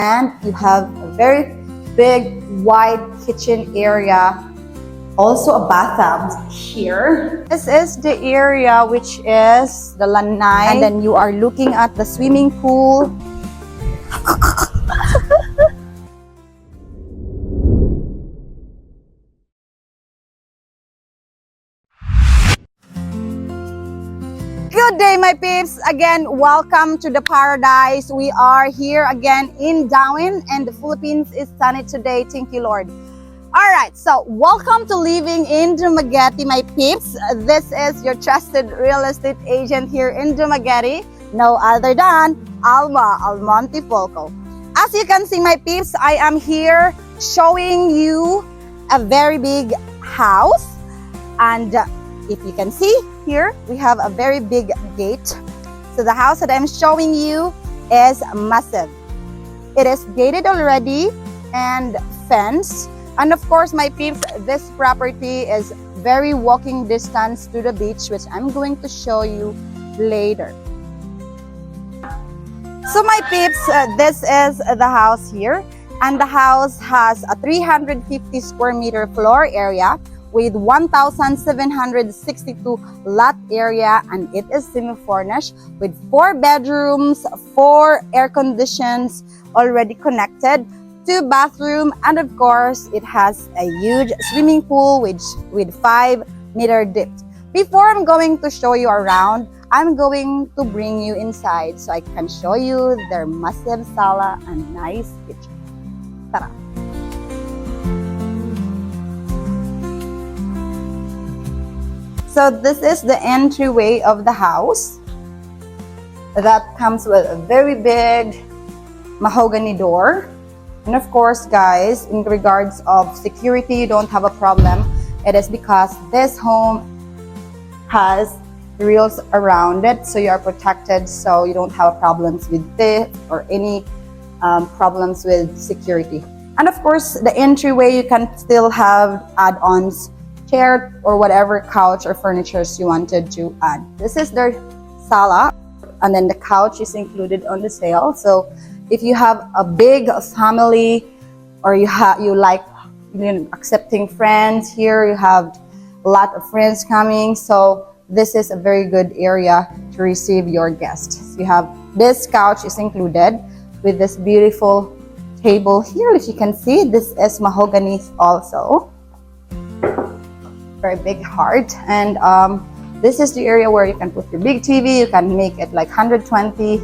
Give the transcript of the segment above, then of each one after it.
and you have a very big wide kitchen area, also a bathtub here. This is the area which is the Lanai, and then you are looking at the swimming pool. Good day, my peeps. Again, welcome to the paradise. We are here again in Dauin, and the Philippines is sunny today. Thank you, Lord. All right, so welcome to living in Dumaguete, my peeps. This is your trusted real estate agent here in Dumaguete, no other than Alma Almonte Folco. As you can see, my peeps, I am here showing you a very big house, and if you can see here, we have a very big gate. So the house that I'm showing you is massive. It is gated already and fenced. And of course, my peeps, this property is very walking distance to the beach, which I'm going to show you later. So my peeps, this is the house here. And the house has a 350 square meter floor area with 1,762 lot area, and it is semi-furnished with 4 bedrooms, 4 air conditions already connected, 2 bathrooms, and of course it has a huge swimming pool with 5-meter depth. Before I'm going to show you around, I'm going to bring you inside so I can show you their massive sala and nice kitchen. Tara! So this is the entryway of the house. That comes with a very big mahogany door. And of course, guys, in regards of security, you don't have a problem. It is because this home has rails around it, so you are protected, so you don't have problems with theft or any problems with security. And of course, the entryway, you can still have add-ons, chair or whatever couch or furnitures you wanted to add. This is their sala, and then the couch is included on the sale. So if you have a big family, or you like accepting friends here, you have a lot of friends coming, so this is a very good area to receive your guests. You have this couch is included with this beautiful table here. If you can see, this is mahogany also. Very big heart, and this is the area where you can put your big TV. You can make it like 120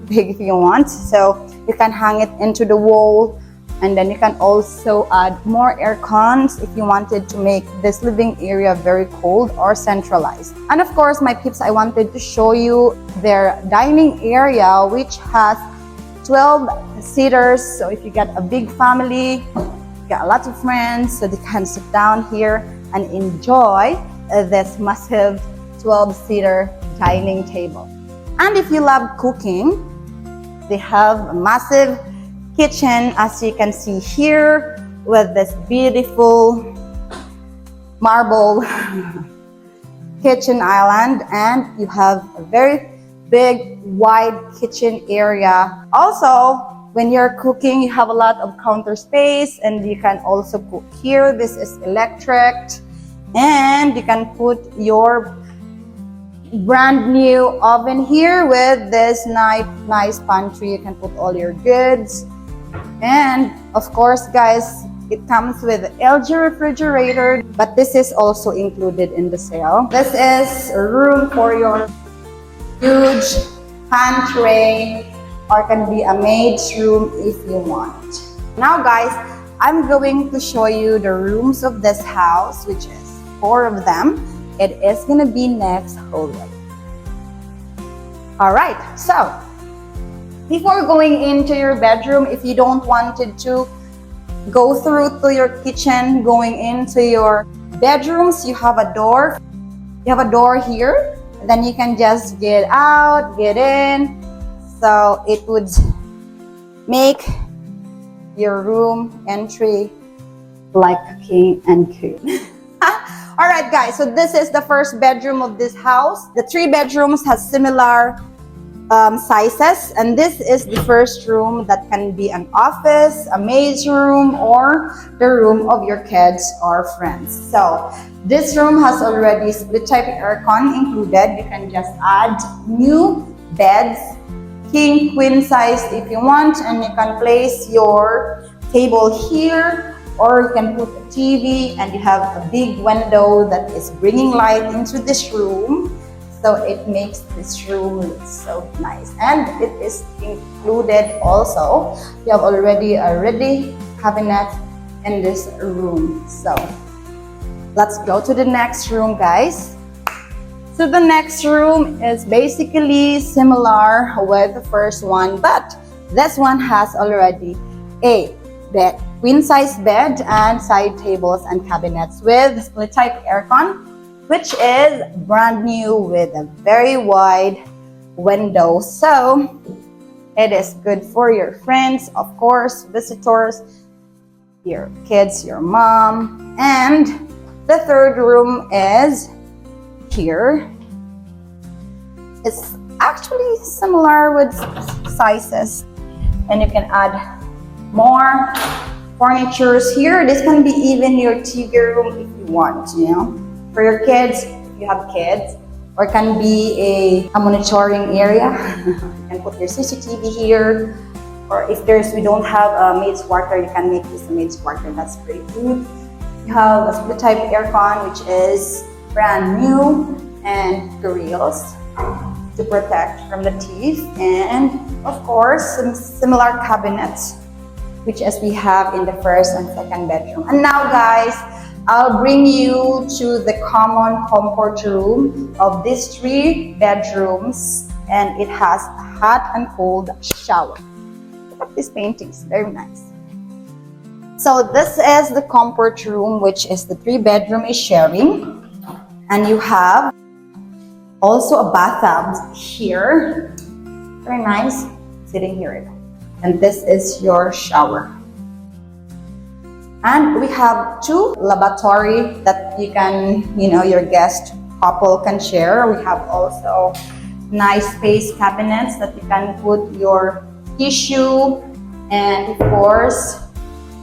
big if you want, so you can hang it into the wall, and then you can also add more air cons if you wanted to make this living area very cold or centralized. And of course, my peeps, I wanted to show you their dining area, which has 12 seaters. So if you get a big family, you got a lot of friends, so they can sit down here and enjoy this massive 12-seater dining table. And if you love cooking, they have a massive kitchen, as you can see here, with this beautiful marble kitchen island, and you have a very big wide kitchen area. Also, when you're cooking, you have a lot of counter space, and you can also cook here. This is electric, and you can put your brand new oven here with this nice pantry. You can put all your goods. And of course, guys, it comes with LG refrigerator, but this is also included in the sale. This is a room for your huge pantry, or can be a maid's room if you want. Now guys, I'm going to show you the rooms of this house, which is 4 of them. It is gonna be next hallway. All right, so before going into your bedroom, if you don't wanted to go through to your kitchen, going into your bedrooms, you have a door. You have a door here, then you can just get out, get in. So it would make your room entry like a king and queen. All right, guys, so this is the first bedroom of this house. The 3 bedrooms has similar sizes, and this is the first room that can be an office, a maid's room, or the room of your kids or friends. So this room has already split type aircon included. You can just add new beds, king, queen size if you want, and you can place your table here, or you can put a TV, and you have a big window that is bringing light into this room. So it makes this room look so nice, and it is included also. You have already a ready cabinet in this room. So let's go to the next room, guys. So the next room is basically similar with the first one, but this one has already a bed, queen size bed, and side tables and cabinets with split type aircon, which is brand new with a very wide window. So it is good for your friends, of course, visitors, your kids, your mom. And the third room is here. It's actually similar with sizes, and you can add more furnitures here. This can be even your TV room if you want, for your kids, if you have kids, or it can be a monitoring area. You can put your CCTV here, or if we don't have a maid's quarter, you can make this a maid's quarter. That's pretty good. You have a split type aircon, which is brand new, and grills to protect from the teeth, and of course some similar cabinets, which as we have in the first and second bedroom. And now, guys, I'll bring you to the common comfort room of these 3 bedrooms, and it has a hot and cold shower. Look at these paintings, very nice. So this is the comfort room, which is the 3 bedroom is sharing, and you have also a bathtub here, very nice, sitting here, and this is your shower. And we have 2 lavatory that you can, your guest couple can share. We have also nice space cabinets that you can put your tissue, and of course,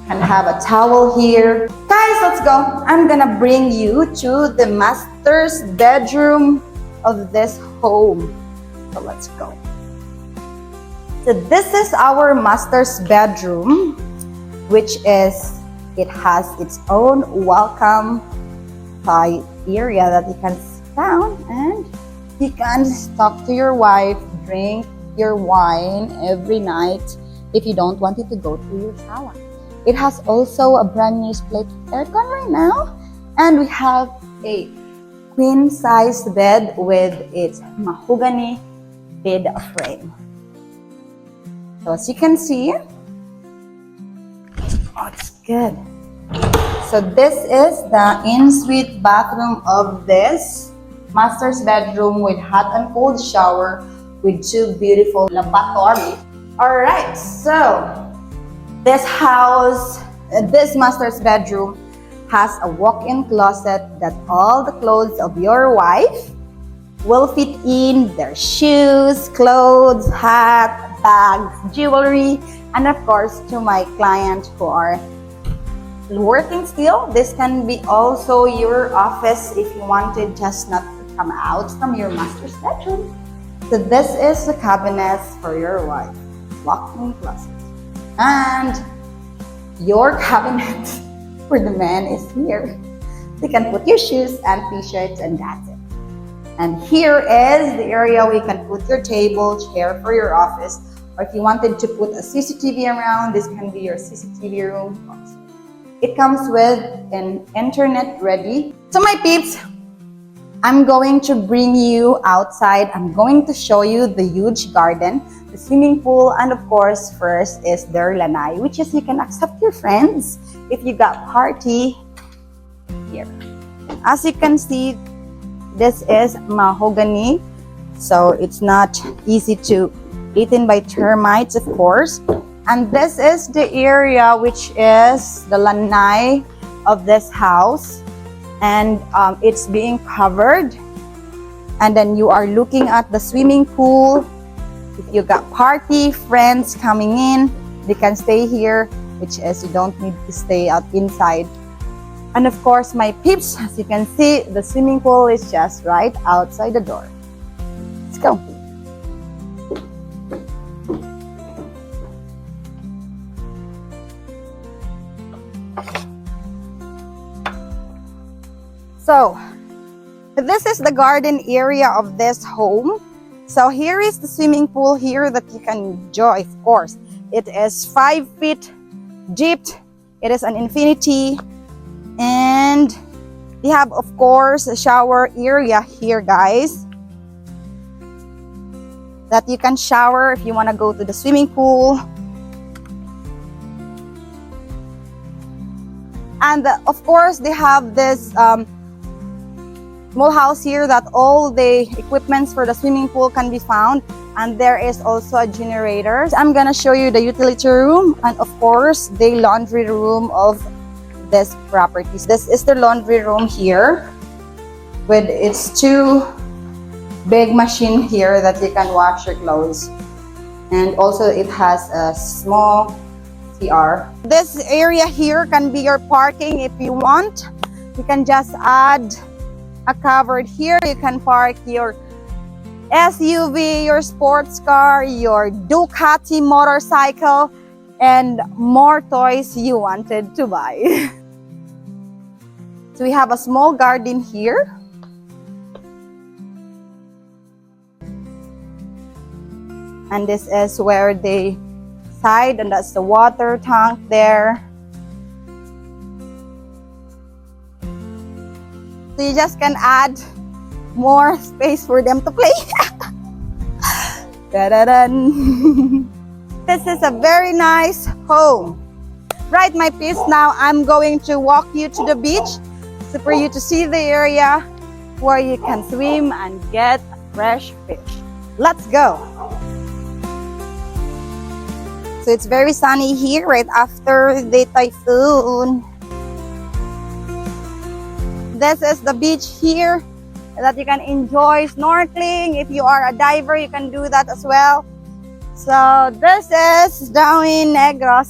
can have a towel here. Guys, let's go. I'm gonna bring you to the master's bedroom of this home. So let's go. So this is our master's bedroom, which is, it has its own welcome side area that you can sit down and you can talk to your wife, drink your wine every night if you don't want it to go to your shower. It has also a brand new split aircon right now, and we have a queen size bed with its mahogany bed frame. So as you can see, it's good. So this is the Ensuite bathroom of this master's bedroom with hot and cold shower with 2 beautiful lavatory. Alright, so this master's bedroom has a walk-in closet that all the clothes of your wife will fit in, their shoes, clothes, hat, bags, jewelry, and of course to my clients who are working still, this can be also your office if you wanted just not to come out from your master's bedroom. So this is the cabinets for your wife, walk-in closet. And your cabinet for the man is here. You can put your shoes and t-shirts, and that's it. And here is the area where you can put your table, chair for your office, or if you wanted to put a CCTV around, this can be your CCTV room also. It comes with an internet ready. So my peeps, I'm going to bring you outside. I'm going to show you the huge garden, the swimming pool, and of course, first is their Lanai, which is you can accept your friends if you got party here. As you can see, this is mahogany, so it's not easy to eaten by termites, of course. And this is the area which is the Lanai of this house, and it's being covered. And then you are looking at the swimming pool, If you got party, friends coming in, they can stay here, which is you don't need to stay out inside. And of course, my peeps, as you can see, the swimming pool is just right outside the door. Let's go. So, this is the garden area of this home. So here is the swimming pool here that you can enjoy, of course. It is 5 feet deep. It is an infinity. And we have, of course, a shower area here, guys. That you can shower if you want to go to the swimming pool. And of course, they have this small house here that all the equipments for the swimming pool can be found. And there is also a generator. I'm gonna show you the utility room and of course the laundry room of this property. This is the laundry room here with its 2 big machine here that you can wash your clothes. And also it has a small CR. This area here can be your parking if you want. You can just add a cupboard here. You can park your SUV, your sports car, your Ducati motorcycle, and more toys you wanted to buy. So we have a small garden here. And this is where they side, and that's the water tank there. So you just can add more space for them to play. Da-da-dun. This is a very nice home. Right, my peeps, now I'm going to walk you to the beach so for you to see the area where you can swim and get fresh fish. Let's go. So it's very sunny here right after the typhoon. This is the beach here that you can enjoy snorkeling. If you are a diver, you can do that as well. So this is Dauin, Negros.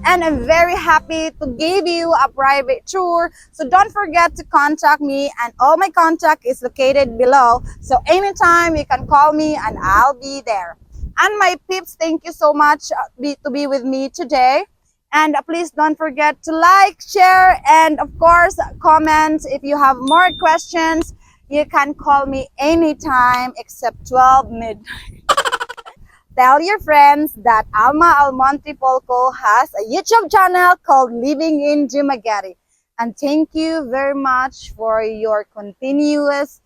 And I'm very happy to give you a private tour. So don't forget to contact me, and all my contact is located below. So anytime you can call me and I'll be there. And my peeps, thank you so much to be with me today. And please don't forget to like, share, and of course, comment. If you have more questions, you can call me anytime except 12 midnight. Tell your friends that Alma Almonte Polco has a YouTube channel called Living in Dumaguete. And thank you very much for your continuous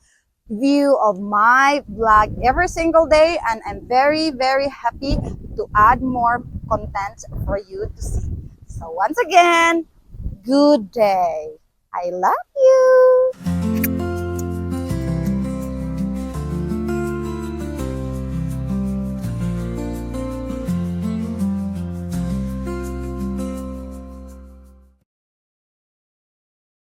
view of my vlog every single day. And I'm very, very happy to add more content for you to see. So once again, good day. I love you.